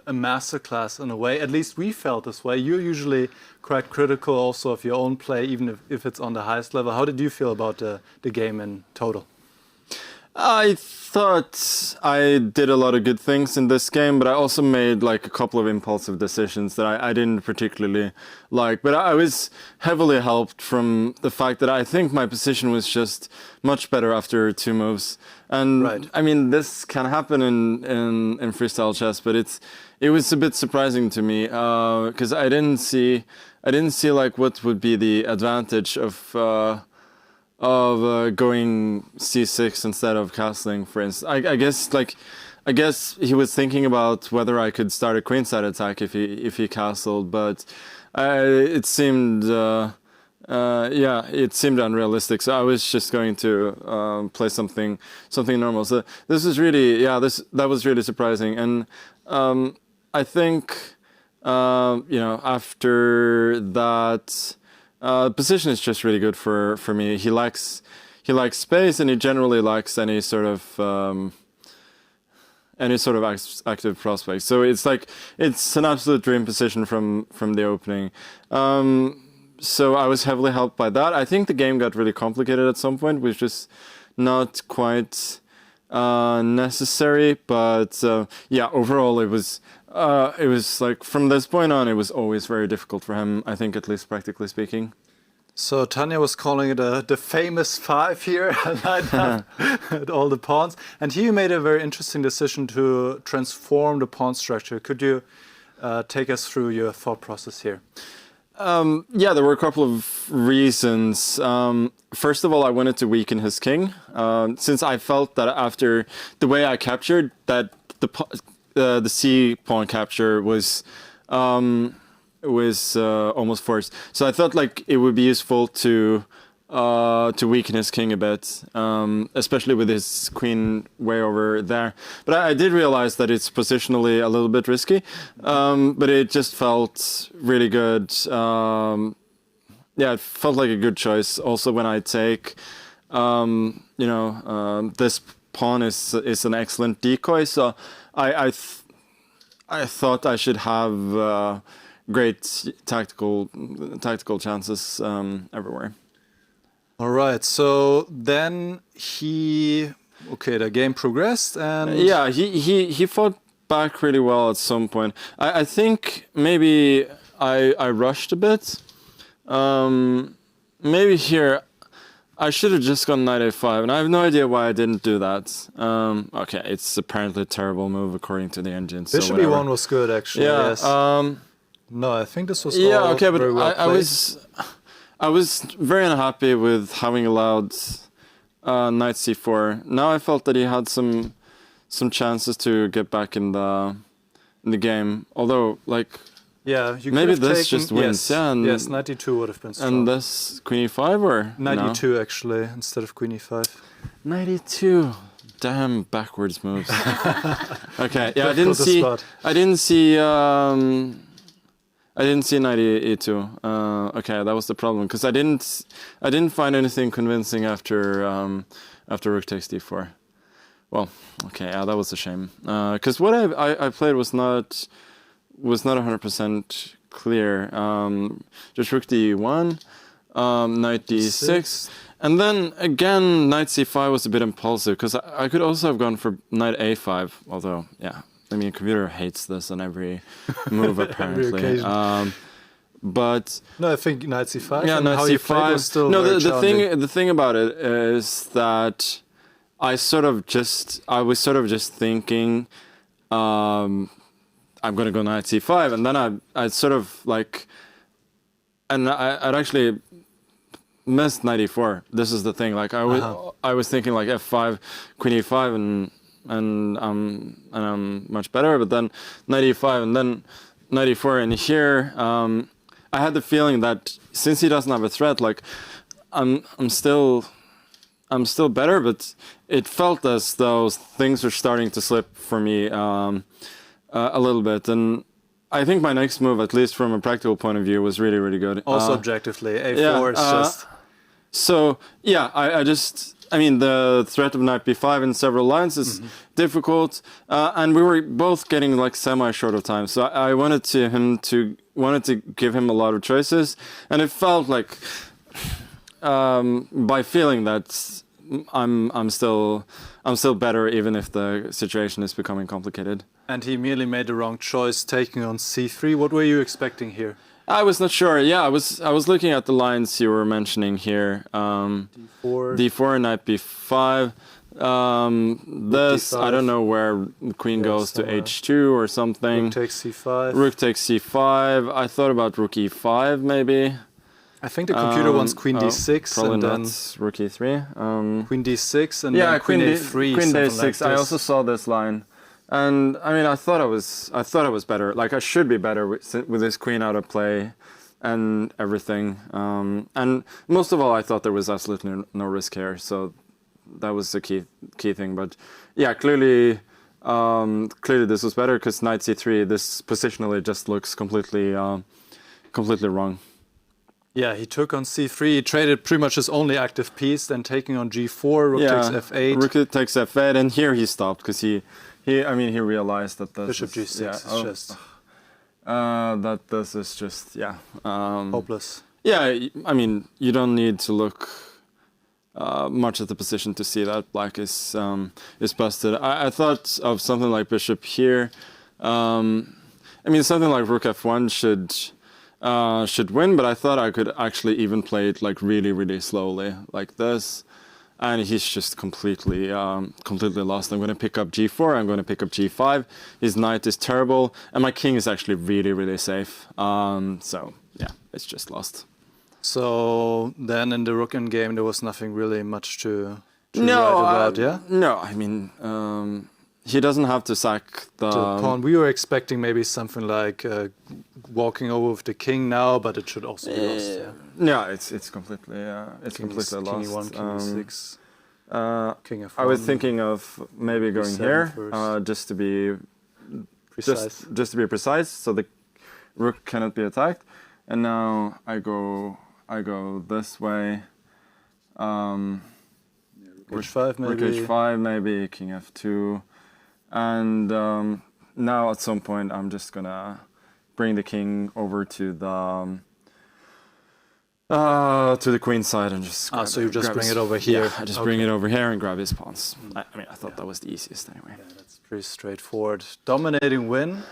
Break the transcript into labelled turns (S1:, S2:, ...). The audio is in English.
S1: a masterclass in a way. At least we felt this way. You're usually quite critical also of your own play, even if it's on the highest level. How did you feel about the game in total?
S2: I thought I did a lot of good things in this game, but I also made like a couple of impulsive decisions that I didn't particularly like. But I was heavily helped from the fact that I think my position was just much better after 2 moves. And
S1: right.
S2: I mean, this can happen in freestyle chess, but it was a bit surprising to me because I didn't see like what would be the advantage of going c6 instead of castling, for instance. I guess he was thinking about whether I could start a queenside attack if he castled, but it seemed it seemed unrealistic. So I was just going to play something normal. So this was really that was really surprising, and I think after that. Position is just really good for me. He likes space, and he generally likes any sort of active prospect. So it's an absolute dream position from the opening. So I was heavily helped by that. I think the game got really complicated at some point, which is not quite necessary. But overall it was like from this point on, it was always very difficult for him, I think, at least practically speaking.
S1: So Tanya was calling it the famous 5 here, at all the pawns. And here you made a very interesting decision to transform the pawn structure. Could you take us through your thought process here?
S2: There were a couple of reasons. First of all, I wanted to weaken his king, since I felt that after the way I captured, that the C pawn capture was almost forced. So I thought like it would be useful to weaken his king a bit, especially with his queen way over there. But I did realize that it's positionally a little bit risky, but it just felt really good. It felt like a good choice. Also, when I take, this pawn is an excellent decoy, so I thought I should have great tactical chances everywhere.
S1: All right, so then the game progressed, and
S2: he fought back really well at some point. I think maybe I rushed a bit. Maybe here I should have just gone knight a5, and I have no idea why I didn't do that. Okay, it's apparently a terrible move according to the engine.
S1: Bishop e1 was good, actually.
S2: Yeah.
S1: Yes. No, I think this was
S2: okay, but
S1: very well
S2: I was very unhappy with having allowed knight c4. Now I felt that he had some chances to get back in the game. Although, like, maybe this just wins.
S1: Yes, knight e2 would have been strong.
S2: And this queen e5 or
S1: knight e2 actually instead of queen e5.
S2: Knight e2. Damn backwards moves. Okay, yeah, I didn't see knight e2. Okay, that was the problem, because I didn't find anything convincing after rook takes d4. Well, okay, yeah, that was a shame. Because what I played was not 100% clear. Just rook d1, knight d6, and then again knight c5 was a bit impulsive, because I could also have gone for knight a5. Although, yeah. I mean, computer hates this on every move apparently. But
S1: no, I think knight c5.
S2: Yeah, knight c5 was still the thing about it is that I was sort of just thinking, I'm gonna go knight c5, and then I'd sort of like, and I'd actually missed knight e4. This is the thing. Like I was thinking like f5, queen e5, and I'm much better, but then knight e5 and then knight e4, and here I had the feeling that since he doesn't have a threat, like I'm still better, but it felt as though things were starting to slip for me a little bit. And I think my next move, at least from a practical point of view, was really good.
S1: Also objectively, a4 is just.
S2: So yeah, I just I mean, the threat of knight b5 in several lines is difficult, and we were both getting like semi-short of time. So I wanted to give him a lot of choices, and it felt like by feeling that I'm still better, even if the situation is becoming complicated.
S1: And he merely made the wrong choice, taking on c3. What were you expecting here?
S2: I was not sure. Yeah, I was looking at the lines you were mentioning here. D4, knight b5. This, I don't know where the queen goes to h2 or something.
S1: Rook takes c5.
S2: Rook takes c5. I thought about rook e5 maybe.
S1: I think the computer wants queen d6
S2: probably
S1: and then
S2: not rook e3.
S1: Queen d6 and
S2: yeah,
S1: then queen a3.
S2: Queen d6.
S1: Like
S2: I also saw this line. And I mean, I thought I was better. Like I should be better with this queen out of play, and everything. And most of all, I thought there was absolutely no risk here. So that was the key thing. But yeah, clearly this was better because knight c3. This positionally just looks completely wrong.
S1: Yeah, he took on c3. He traded pretty much his only active piece, then taking on g4. Rook takes f8.
S2: Rook takes f8, and here he stopped because he realized that this
S1: Bishop g6 is just
S2: that this is just
S1: hopeless.
S2: Yeah, I mean you don't need to look much at the position to see that black is busted. I thought of something like bishop here. I mean something like rook f1 should win, but I thought I could actually even play it like really slowly like this. And he's just completely lost. I'm going to pick up g4. I'm going to pick up g5. His knight is terrible, and my king is actually really safe. So yeah, it's just lost.
S1: So then in the rook endgame, there was nothing really much to write about. Yeah.
S2: No, I mean he doesn't have to sack the
S1: pawn. We were expecting maybe something like walking over with the king now, but it should also be lost.
S2: Yeah, it's completely completely lost.
S1: King e1, king e6, king f1.
S2: I was thinking of maybe going here just to be
S1: precise.
S2: Just to be precise, so the rook cannot be attacked. And now I go this way.
S1: Rook h5 maybe.
S2: Rook h5 maybe, king f2. And now at some point I'm just gonna bring the king over to the queen side and just
S1: so you just bring it over here.
S2: Yeah, I just bring it over here and grab his pawns. I mean, I thought that was the easiest anyway.
S1: Yeah, that's pretty straightforward. Dominating win.